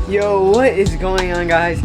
Yo, what is going on, guys?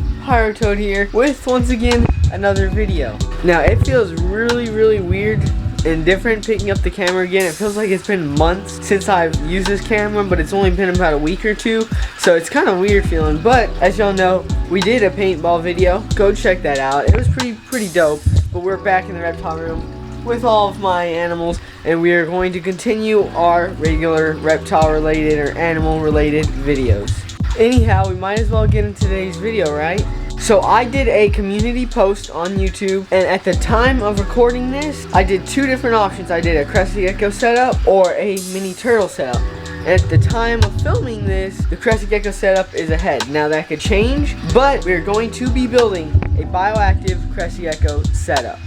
Toad here with once again another video. Now it feels really weird and different picking up the camera again. It feels like it's been months since I've used this camera, but it's only been about a week or two, so it's kind of weird feeling. But as y'all know, we did a paintball video. Go check that out. It was pretty dope. But we're back in the reptile room with all of my animals, and we are going to continue our regular reptile related or animal related videos. Anyhow, we might as well get into today's video, right? So I did a community post on YouTube, and at the time of recording this, I did two different options. I did a Crested Gecko setup or a mini turtle setup. And at the time of filming this, the Crested Gecko setup is ahead. Now that could change, but we're going to be building a Bioactive Crested Gecko setup.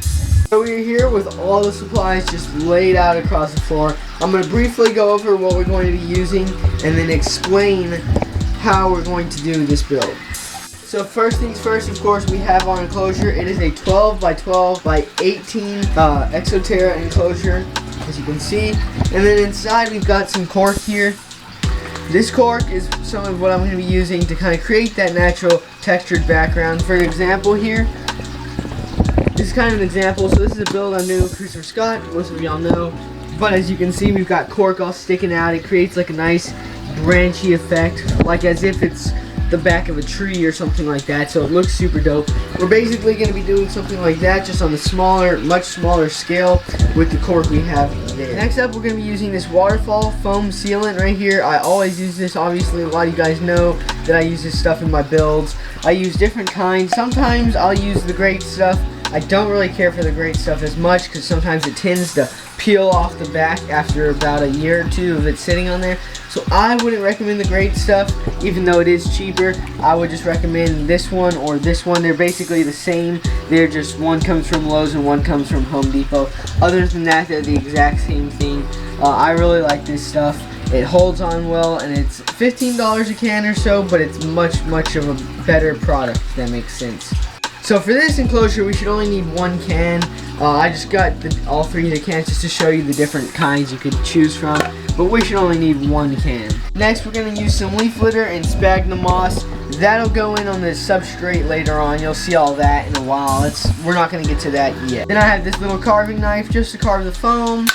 So we're here with all the supplies just laid out across the floor. I'm going to briefly go over what we're going to be using and then explain how we're going to do this build. So first things first, of course, we have our enclosure. It is a 12 by 12 by 18 Exoterra enclosure, as you can see. And then inside we've got some cork here. This cork is some of what I'm going to be using to kind of create that natural textured background. For example here, this is kind of an example. So this is a build I'm doing with Christopher Scott, most of y'all know. But as you can see, we've got cork all sticking out. It creates like a nice branchy effect, like as if it's the back of a tree or something like that, so it looks super dope. We're basically going to be doing something like that, just on the smaller, much smaller scale with the cork we have there. Next up, we're going to be using this waterfall foam sealant right here. I always use this. Obviously, a lot of you guys know that I use this stuff in my builds. I use different kinds. Sometimes I'll use the great stuff. I don't really care for the great stuff as much because sometimes it tends to peel off the back after about a year or two of it sitting on there. So I wouldn't recommend the great stuff, even though it is cheaper. I would just recommend this one or this one. They're basically the same. They're just, one comes from Lowe's and one comes from Home Depot. Other than that, they're the exact same thing. I really like this stuff. It holds on well, and it's $15 a can or so, but it's much of a better product, if that makes sense. So for this enclosure, we should only need one can. I just got all three of the cans just to show you the different kinds you could choose from, but we should only need one can. Next, we're going to use some leaf litter and sphagnum moss. That'll go in on the substrate later on. You'll see all that in a while. We're not going to get to that yet. Then I have this little carving knife just to carve the foam.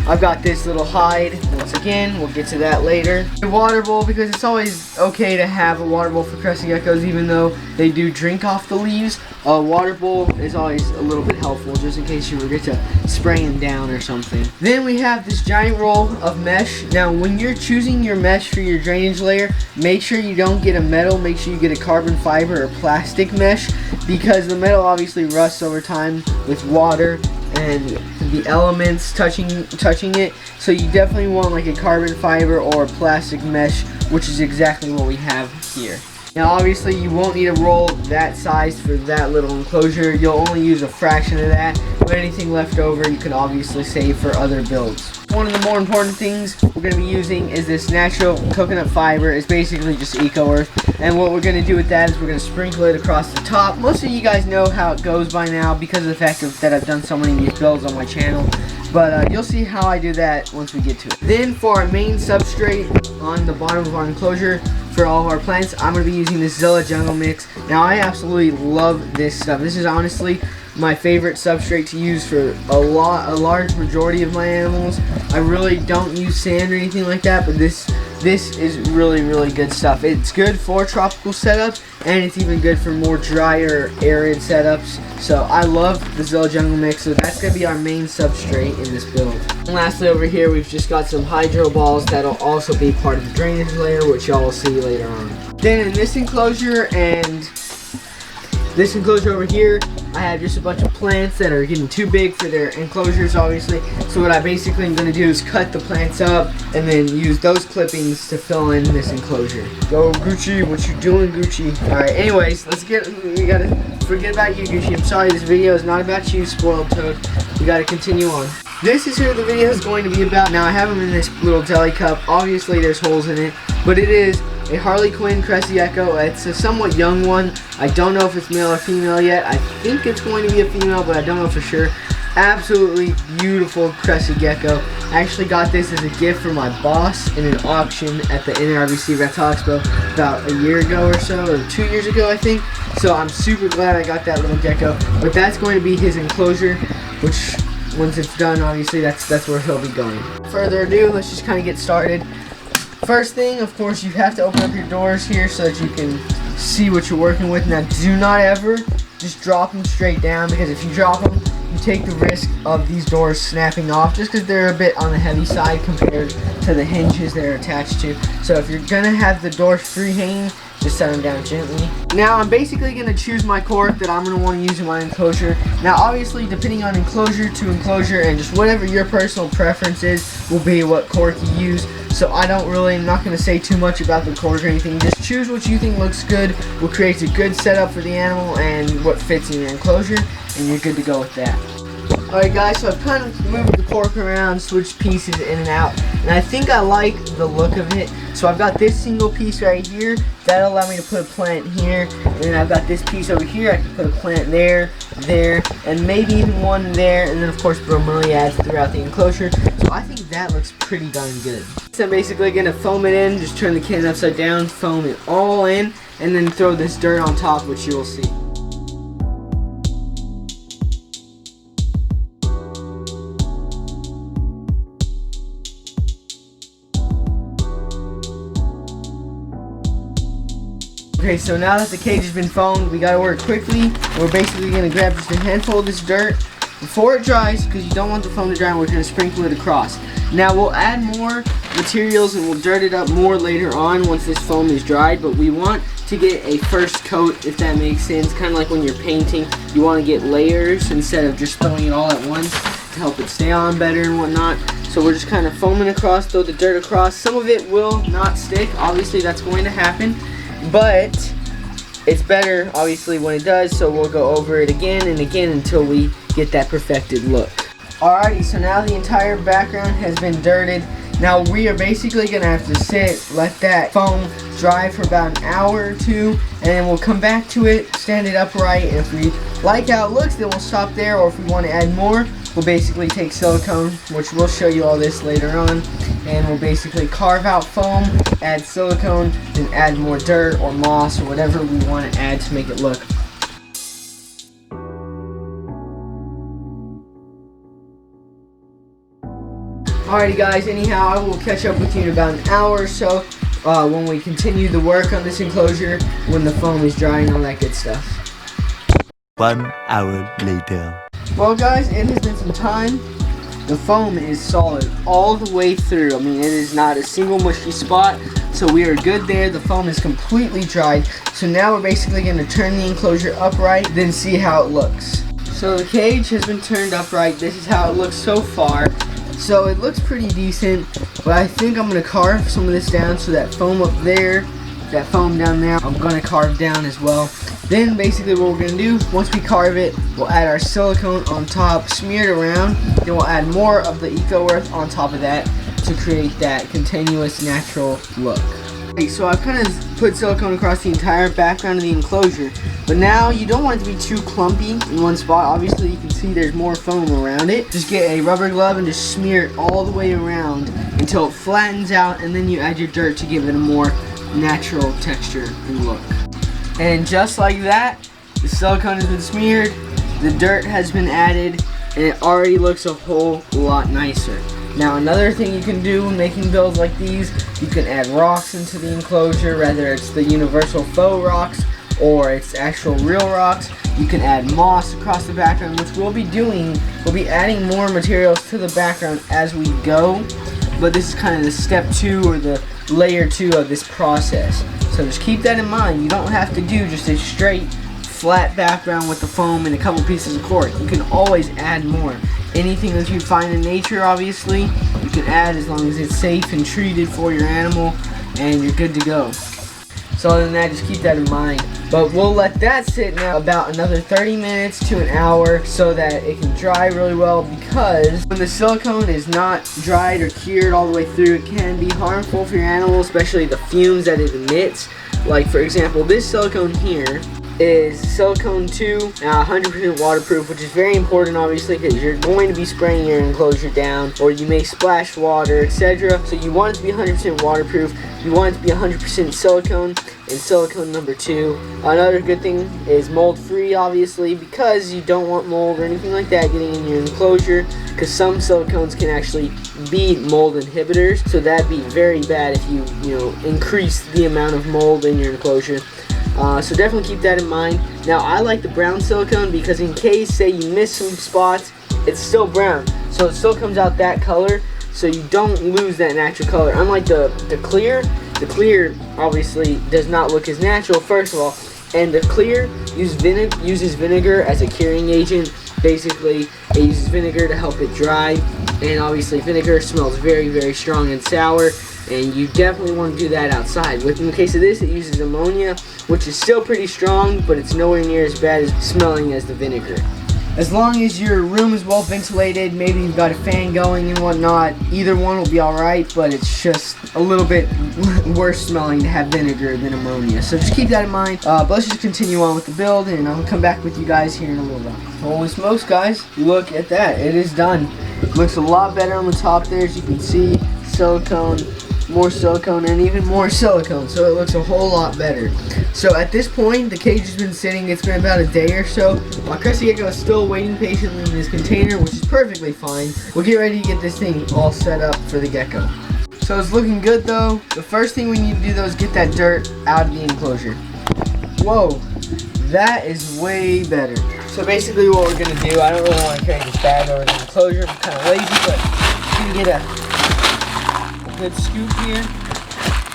I've got this little hide, once again, we'll get to that later. A water bowl, because it's always okay to have a water bowl for Crested Geckos, even though they do drink off the leaves. A water bowl is always a little bit helpful, just in case you forget to spray them down or something. Then we have this giant roll of mesh. Now, when you're choosing your mesh for your drainage layer, make sure you don't get a metal, make sure you get a carbon fiber or plastic mesh, because the metal obviously rusts over time with water and the elements touching it, so you definitely want like a carbon fiber or plastic mesh, which is exactly what we have here. Now obviously you won't need a roll that size for that little enclosure. You'll only use a fraction of that, but anything left over you can obviously save for other builds. One of the more important things we're going to be using is this natural coconut fiber. It's basically just eco-earth, and what we're going to do with that is we're going to sprinkle it across the top. Most of you guys know how it goes by now because of the fact that I've done so many of these builds on my channel, but you'll see how I do that once we get to it. Then for our main substrate on the bottom of our enclosure for all of our plants, I'm going to be using this Zilla Jungle Mix. Now I absolutely love this stuff. This is honestly my favorite substrate to use for a large majority of my animals. I really don't use sand or anything like that, but this is really good stuff. It's good for tropical setups, and it's even good for more drier, arid setups. So I love the Zilla Jungle Mix, so that's going to be our main substrate in this build. And lastly, over here we've just got some hydro balls that'll also be part of the drainage layer, which y'all will see later on. Then in this enclosure and this enclosure over here, I have just a bunch of plants that are getting too big for their enclosures, obviously. So what I basically am going to do is cut the plants up and then use those clippings to fill in this enclosure. Go Gucci, what you doing, Gucci? Alright, anyways, we gotta forget about you, Gucci. I'm sorry, this video is not about you, spoiled toad. We gotta continue on. This is who the video is going to be about. Now I have them in this little deli cup. Obviously there's holes in it, but it is a Harley Quinn Crested Gecko. It's a somewhat young one. I don't know if it's male or female yet. I think it's going to be a female, but I don't know for sure. Absolutely beautiful crested gecko. I actually got this as a gift from my boss in an auction at the NRBC Reptile Expo about a year ago or so, or 2 years ago I think. So I'm super glad I got that little gecko. But that's going to be his enclosure, which once it's done, obviously that's where he'll be going. Further ado, let's just kind of get started. First thing, of course, you have to open up your doors here so that you can see what you're working with. Now, do not ever just drop them straight down, because if you drop them, you take the risk of these doors snapping off just because they're a bit on the heavy side compared to the hinges they're attached to. So if you're gonna have the doors free hanging, just set them down gently. Now I'm basically gonna choose my cork that I'm gonna want to use in my enclosure. Now obviously, depending on enclosure to enclosure and just whatever your personal preference is will be what cork you use. So I'm not gonna say too much about the cork or anything. Just choose what you think looks good, what creates a good setup for the animal, and what fits in your enclosure, and you're good to go with that. Alright guys, so I've kind of moved the cork around, switched pieces in and out, and I think I like the look of it. So I've got this single piece right here, that'll allow me to put a plant here, and then I've got this piece over here, I can put a plant there, and maybe even one there, and then of course bromeliads throughout the enclosure. So I think that looks pretty darn good. So I'm basically going to foam it in, just turn the can upside down, foam it all in, and then throw this dirt on top, which you will see. Okay, so now that the cage has been foamed, we gotta work quickly. We're basically gonna grab just a handful of this dirt before it dries, because you don't want the foam to dry, and we're gonna sprinkle it across. Now we'll add more materials and we'll dirt it up more later on once this foam is dried, but we want to get a first coat, if that makes sense. Kind of like when you're painting, you want to get layers instead of just throwing it all at once to help it stay on better and whatnot. So we're just kind of foaming across, throw the dirt across. Some of it will not stick, obviously that's going to happen, but it's better obviously when it does, so we'll go over it again and again until we get that perfected look. Alrighty, so now the entire background has been dirted. Now we are basically gonna have to let that foam dry for about an hour or two, and then we'll come back to it, stand it upright, and if we like how it looks, then we'll stop there, or if we want to add more, we'll basically take silicone, which we'll show you all this later on, and we'll basically carve out foam, add silicone, then add more dirt or moss or whatever we want to add to make it look. Alrighty guys, anyhow, I will catch up with you in about an hour or so when we continue the work on this enclosure, when the foam is dry and all that good stuff. 1 hour later. Well guys, it has been some time. The foam is solid all the way through. I mean, it is not a single mushy spot, so we are good there. The foam is completely dried. So now we're basically going to turn the enclosure upright, then see how it looks. So the cage has been turned upright. This is how it looks so far. So it looks pretty decent, but I think I'm going to carve some of this down, so that foam up there, that foam down there, I'm going to carve down as well. Then basically what we're going to do, once we carve it, we'll add our silicone on top, smear it around, then we'll add more of the Eco Earth on top of that to create that continuous natural look. Okay, so I've kind of put silicone across the entire background of the enclosure, but now you don't want it to be too clumpy in one spot. Obviously you can see there's more foam around it. Just get a rubber glove and just smear it all the way around until it flattens out, and then you add your dirt to give it a more natural texture and look. And just like that, the silicone has been smeared, the dirt has been added, and it already looks a whole lot nicer. Now another thing you can do when making builds like these, you can add rocks into the enclosure, whether it's the universal faux rocks or it's actual real rocks. You can add moss across the background, which we'll be doing. We'll be adding more materials to the background as we go, but this is kind of the step 2 or the layer 2 of this process. So just keep that in mind. You don't have to do just a straight flat background with the foam and a couple pieces of cork. You can always add more. Anything that you find in nature, obviously, you can add as long as it's safe and treated for your animal, and you're good to go. So other than that, just keep that in mind. But we'll let that sit now about another 30 minutes to an hour so that it can dry really well, because when the silicone is not dried or cured all the way through, it can be harmful for your animal, especially the fumes that it emits. Like for example, this silicone here, is silicone 2, 100% waterproof, which is very important obviously because you're going to be spraying your enclosure down, or you may splash water, etc. So you want it to be 100% waterproof. You want it to be 100% silicone, and silicone number 2. Another good thing is mold free, obviously, because you don't want mold or anything like that getting in your enclosure, because some silicones can actually be mold inhibitors, so that'd be very bad if you increase the amount of mold in your enclosure. So definitely keep that in mind. Now I like the brown silicone because in case, say, you miss some spots, it's still brown, so it still comes out that color, so you don't lose that natural color. Unlike the clear obviously does not look as natural, first of all, and the clear uses vinegar as a curing agent. Basically, it uses vinegar to help it dry, and obviously vinegar smells very, very strong and sour, and you definitely want to do that outside. In the case of this, it uses ammonia, which is still pretty strong, but it's nowhere near as bad as smelling as the vinegar. As long as your room is well ventilated, maybe you've got a fan going and whatnot, either one will be alright, but it's just a little bit worse smelling to have vinegar than ammonia. So just keep that in mind. But let's just continue on with the build, and I'll come back with you guys here in a little while. Holy smokes, guys, look at that. It is done. Looks a lot better on the top there, as you can see. Silicone, more silicone, and even more silicone, so it looks a whole lot better. So at this point, the cage has been sitting, it's been about a day or so, while Crested Gecko is still waiting patiently in his container, which is perfectly fine. We'll get ready to get this thing all set up for the gecko. So it's looking good though. The first thing we need to do though is get that dirt out of the enclosure. Whoa, that is way better. So basically what we're gonna do, I don't really want to carry this bag over the enclosure, I'm kind of lazy, but I'm gonna get a good scoop here,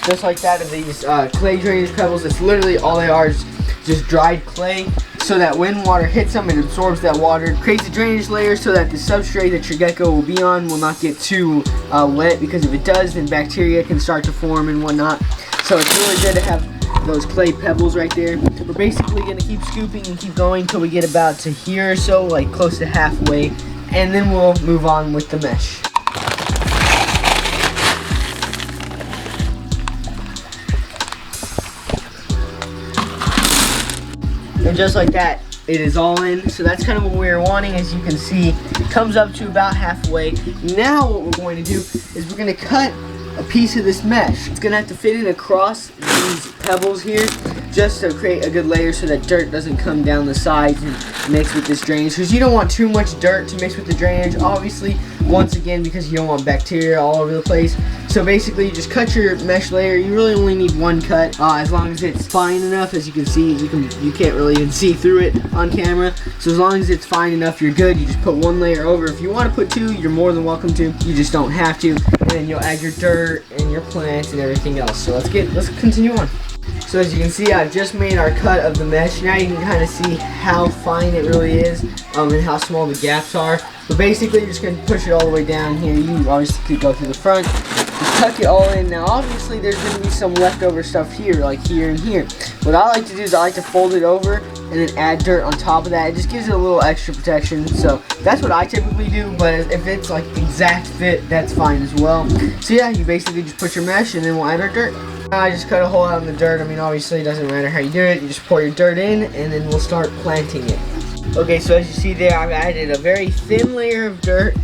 just like that, of these clay drainage pebbles. It's literally all they are, is just dried clay, so that when water hits them, it absorbs that water, creates a drainage layer so that the substrate that your gecko will be on will not get too wet, because if it does, then bacteria can start to form and whatnot. So it's really good to have those clay pebbles right there. We're basically going to keep scooping and keep going until we get about to here or so, like close to halfway, and then we'll move on with the mesh. And just like that, it is all in. So that's kind of what we were wanting. As you can see, it comes up to about halfway. Now what we're going to do is we're going to cut a piece of this mesh. It's going to have to fit in across these pebbles here, just to create a good layer so that dirt doesn't come down the sides and mix with this drainage, because you don't want too much dirt to mix with the drainage, obviously, once again, because you don't want bacteria all over the place. So basically, you just cut your mesh layer. You really only need one cut, as long as it's fine enough. As you can see, you can't really even see through it on camera. So as long as it's fine enough, you're good. You just put one layer over. If you want to put two, you're more than welcome to. You just don't have to. And then you'll add your dirt and your plants and everything else. So let's continue on. So as you can see, I've just made our cut of the mesh. Now you can kind of see how fine it really is, and how small the gaps are. But basically, you're just going to push it all the way down here. You obviously could go through the front. Just tuck it all in. Now obviously there's going to be some leftover stuff here, like here and here. What I like to do is I like to fold it over and then add dirt on top of that. It just gives it a little extra protection. So that's what I typically do, but if it's like exact fit, that's fine as well. So yeah, you basically just put your mesh and then we'll add our dirt. I just cut a hole out in the dirt. I mean, obviously it doesn't matter how you do it. You just pour your dirt in and then we'll start planting it. Okay, so as you see there, I've added a very thin layer of dirt.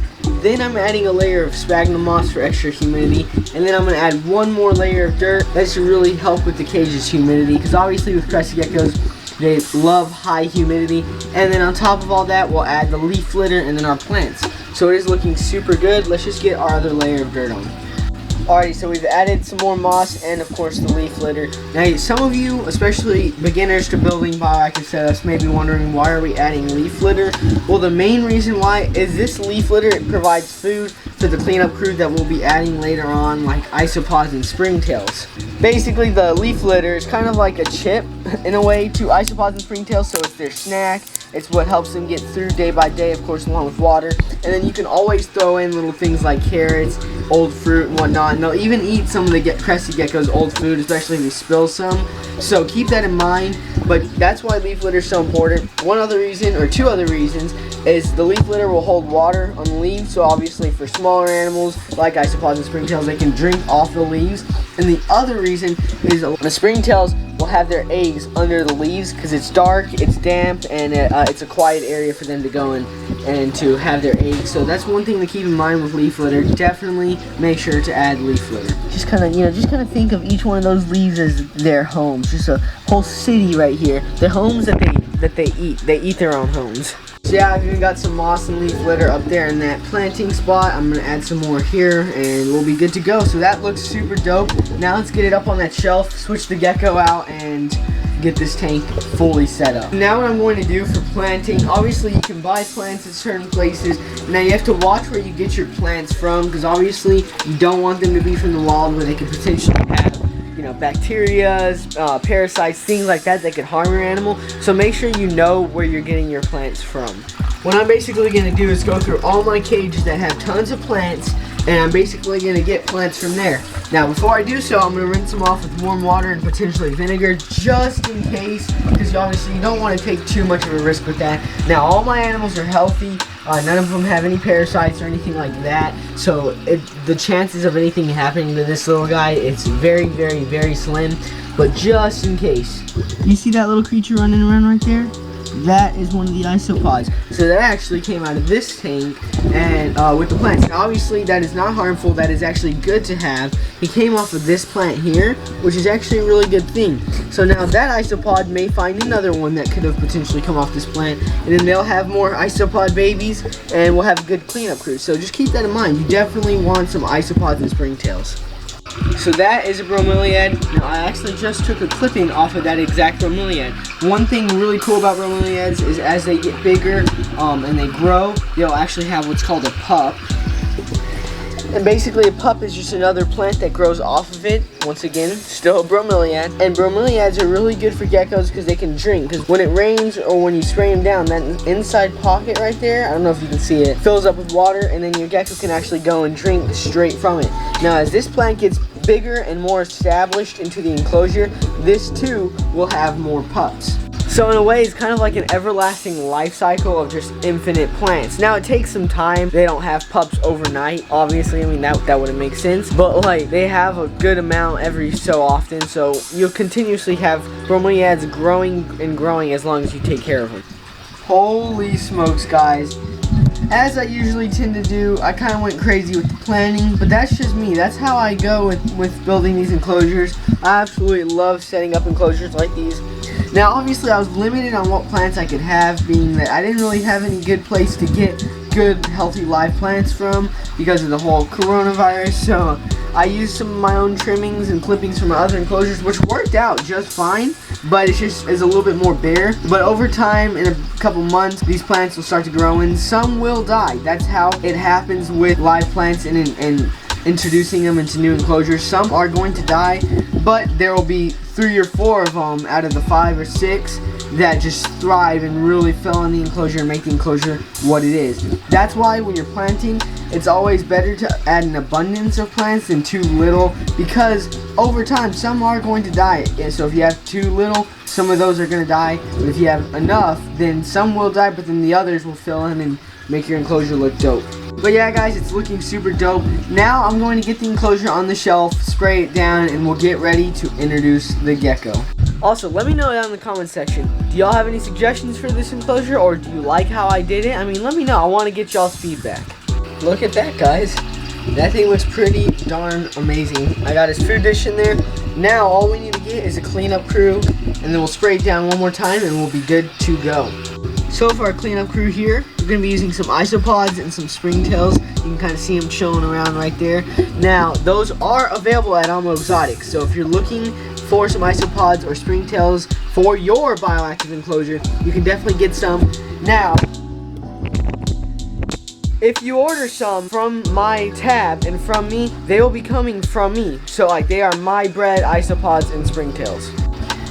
Then I'm adding a layer of sphagnum moss for extra humidity. And then I'm going to add one more layer of dirt. That should really help with the cage's humidity, because obviously with crested geckos, they love high humidity. And then on top of all that, we'll add the leaf litter and then our plants. So it is looking super good. Let's just get our other layer of dirt on. Alrighty, so we've added some more moss and of course the leaf litter. Now some of you, especially beginners to building bioactive setups, may be wondering, why are we adding leaf litter? Well, the main reason why is this leaf litter provides food for the cleanup crew that we'll be adding later on, like isopods and springtails. Basically, the leaf litter is kind of like a chip in a way to isopods and springtails, so it's their snack. It's what helps them get through day by day, of course, along with water. And then you can always throw in little things like carrots, old fruit, and whatnot. And they'll even eat some of the crested gecko's old food, especially if we spill some. So keep that in mind. but that's why leaf litter is so important. One other reason, or two other reasons, is the leaf litter will hold water on the leaves, so obviously for smaller animals like isopods and springtails, they can drink off the leaves. And the other reason is the springtails will have their eggs under the leaves because it's dark, it's damp, and it's a quiet area for them to go in and to have their eggs. So that's one thing to keep in mind with leaf litter. Definitely make sure to add leaf litter. Just kind of think of each one of those leaves as their homes. Just a whole city right here. The homes that they eat. They eat their own homes. So yeah, I've even got some moss and leaf litter up there in that planting spot. I'm gonna add some more here and we'll be good to go. So that looks super dope. Now let's get it up on that shelf, switch the Gecko out, and get this tank fully set up. Now what I'm going to do for planting, obviously you can buy plants at certain places. Now you have to watch where you get your plants from, because obviously you don't want them to be from the wild where they could potentially have, you know, bacteria, parasites, things like that that could harm your animal. So make sure you know where you're getting your plants from. What I'm basically going to do is go through all my cages that have tons of plants, and I'm basically going to get plants from there. Now before I do so, I'm going to rinse them off with warm water and potentially vinegar just in case, because obviously you don't want to take too much of a risk with that. Now all my animals are healthy. None of them have any parasites or anything like that, so the chances of anything happening to this little guy, it's very, very, very slim. But just in case, you see that little creature running around right there? That is one of the isopods. So that actually came out of this tank and with the plants. Now obviously that is not harmful, that is actually good to have. He came off of this plant here, which is actually a really good thing. So now that isopod may find another one that could have potentially come off this plant, and then they'll have more isopod babies and we'll have a good cleanup crew. So just keep that in mind. You definitely want some isopods and springtails. So that is a bromeliad. Now I actually just took a clipping off of that exact bromeliad. One thing really cool about bromeliads is as they get bigger and they grow, they'll actually have what's called a pup. And basically a pup is just another plant that grows off of it. Once again, still a bromeliad. And bromeliads are really good for geckos because they can drink. Because when it rains or when you spray them down, that inside pocket right there, I don't know if you can see it, fills up with water, and then your gecko can actually go and drink straight from it. Now as this plant gets bigger and more established into the enclosure, this too will have more pups. So in a way, it's kind of like an everlasting life cycle of just infinite plants. Now it takes some time. They don't have pups overnight, obviously. I mean, that wouldn't make sense. But like, they have a good amount every so often. So you'll continuously have bromeliads growing and growing as long as you take care of them. Holy smokes, guys. As I usually tend to do, I kind of went crazy with the planning, but that's just me. That's how I go with building these enclosures. I absolutely love setting up enclosures like these. Now, obviously, I was limited on what plants I could have, being that I didn't really have any good place to get good, healthy live plants from because of the whole coronavirus. So I used some of my own trimmings and clippings from my other enclosures, which worked out just fine, but it's just is a little bit more bare. But over time, in a couple months, these plants will start to grow and some will die. That's how it happens with live plants and introducing them into new enclosures. Some are going to die, but there will be 3 or 4 of them out of the 5 or 6 that just thrive and really fill in the enclosure and make the enclosure what it is. That's why when you're planting, it's always better to add an abundance of plants than too little, because over time some are going to die. And so if you have too little, some of those are going to die, but if you have enough, then some will die, but then the others will fill in and make your enclosure look dope. But yeah, guys, it's looking super dope. Now I'm going to get the enclosure on the shelf, spray it down, and we'll get ready to introduce the gecko. Also, let me know down in the comment section, do y'all have any suggestions for this enclosure, or do you like how I did it? I mean, let me know. I want to get y'all's feedback. Look at that, guys. That thing looks pretty darn amazing. I got his food dish in there. Now all we need to get is a cleanup crew, and then we'll spray it down one more time and we'll be good to go. So for our cleanup crew here, we're going to be using some isopods and some springtails. You can kind of see them chilling around right there. Now, those are available at Almo Exotics. So if you're looking for some isopods or springtails for your bioactive enclosure, you can definitely get some. Now, if you order some from my tab and from me, they will be coming from me. So like, they are my bred isopods and springtails.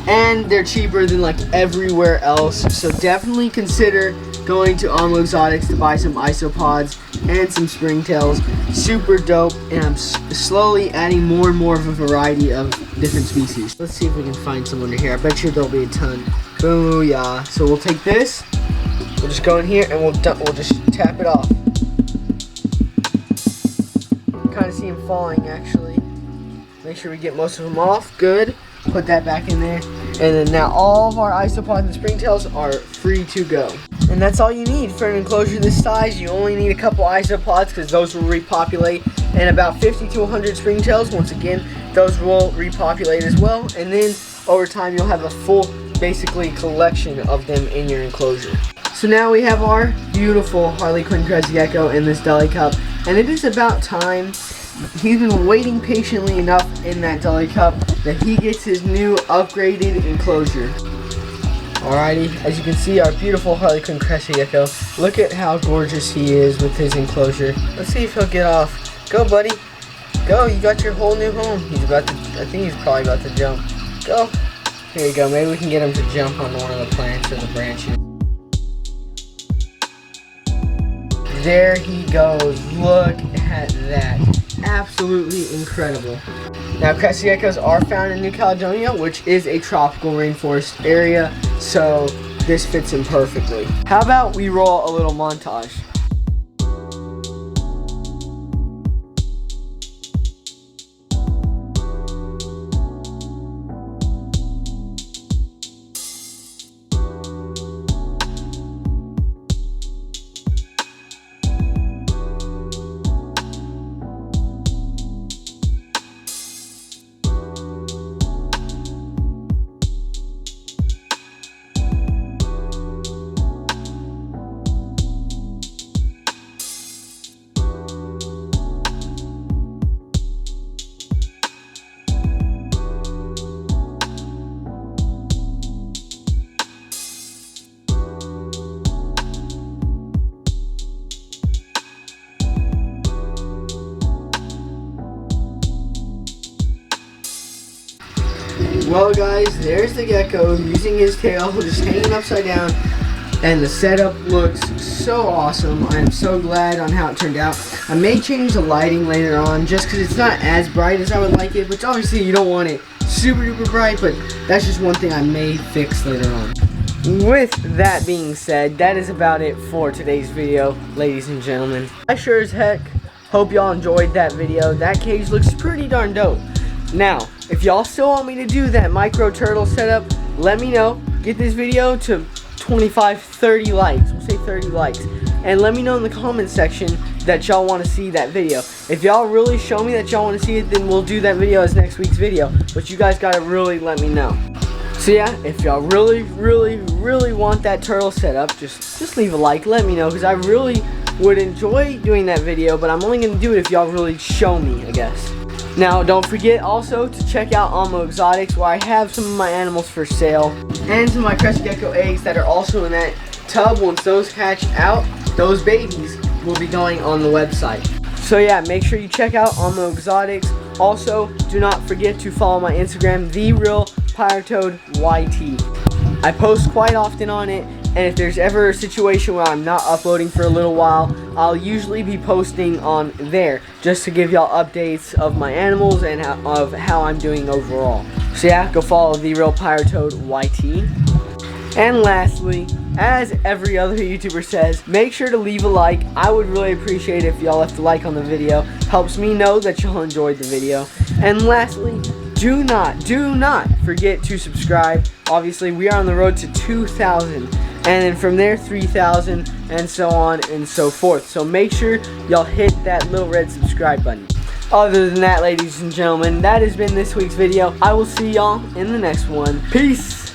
And they're cheaper than like everywhere else. So definitely consider going to Almo Exotics to buy some isopods and some springtails. Super dope, and I'm slowly adding more and more of a variety of different species. Let's see if we can find some under here. I bet you there'll be a ton. Booyah. So we'll take this. We'll just go in here and we'll just tap it off. Kind of see him falling actually. Make sure we get most of them off. Good. Put that back in there. And then now all of our isopods and springtails are free to go. And that's all you need for an enclosure this size. You only need a couple isopods because those will repopulate. And about 50 to 100 springtails. Once again, those will repopulate as well. And then over time you'll have a full, basically, collection of them in your enclosure. So now we have our beautiful Harley Quinn Crested Gecko in this deli cup. And it is about time. He's been waiting patiently enough in that deli cup that he gets his new upgraded enclosure. Alrighty, as you can see, our beautiful Harley Quinn Crested Gecko. Look at how gorgeous he is with his enclosure. Let's see if he'll get off. Go, buddy. Go, you got your whole new home. He's about to, I think he's probably about to jump. Go. Here you go, maybe we can get him to jump on one of the plants or the branches. There he goes. Look at that. Absolutely incredible. Now, Crested Geckos are found in New Caledonia, which is a tropical rainforest area, so this fits in perfectly. How about we roll a little montage? Well guys, there's the gecko using his tail, just hanging upside down, and the setup looks so awesome. I'm so glad on how it turned out. I may change the lighting later on just because it's not as bright as I would like it, but obviously you don't want it super duper bright, but that's just one thing I may fix later on. With that being said, that is about it for today's video, ladies and gentlemen. I sure as heck hope y'all enjoyed that video. That cage looks pretty darn dope. Now, if y'all still want me to do that micro turtle setup, let me know. Get this video to 25, 30 likes. We'll say 30 likes. And let me know in the comment section that y'all want to see that video. If y'all really show me that y'all want to see it, then we'll do that video as next week's video. But you guys gotta really let me know. So yeah, if y'all really want that turtle setup, just leave a like. Let me know, because I really would enjoy doing that video. But I'm only gonna do it if y'all really show me, I guess. Now, don't forget also to check out Almo Exotics, where I have some of my animals for sale, and some of my Crested Gecko eggs that are also in that tub. Once those hatch out, those babies will be going on the website. So yeah, make sure you check out Almo Exotics. Also, do not forget to follow my Instagram, TheRealPyroToadYT. I post quite often on it, and if there's ever a situation where I'm not uploading for a little while, I'll usually be posting on there just to give y'all updates of my animals and of how I'm doing overall. So yeah, go follow TheRealPyroToadYT. And lastly, as every other YouTuber says, make sure to leave a like. I would really appreciate it if y'all left a like on the video. Helps me know that y'all enjoyed the video. And lastly, do not forget to subscribe. Obviously, we are on the road to 2,000. And then from there, 3,000, and so on and so forth. So make sure y'all hit that little red subscribe button. Other than that, ladies and gentlemen, that has been this week's video. I will see y'all in the next one. Peace!